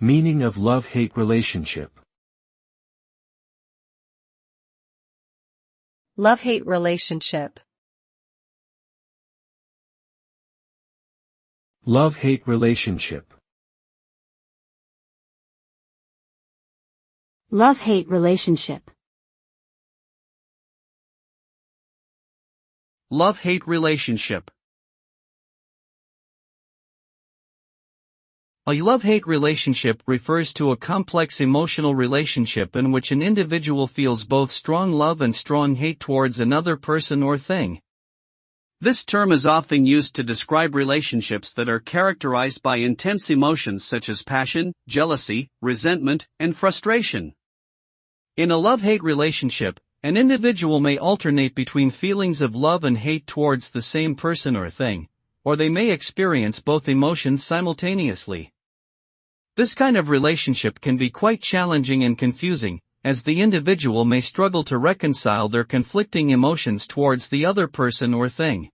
Meaning of love-hate relationship. Love-hate relationship. Love-hate relationship. Love-hate relationship. Love-hate relationship. A love-hate relationship refers to a complex emotional relationship in which an individual feels both strong love and strong hate towards another person or thing. This term is often used to describe relationships that are characterized by intense emotions such as passion, jealousy, resentment, and frustration. In a love-hate relationship, an individual may alternate between feelings of love and hate towards the same person or thing, or they may experience both emotions simultaneously. This kind of relationship can be quite challenging and confusing, as the individual may struggle to reconcile their conflicting emotions towards the other person or thing.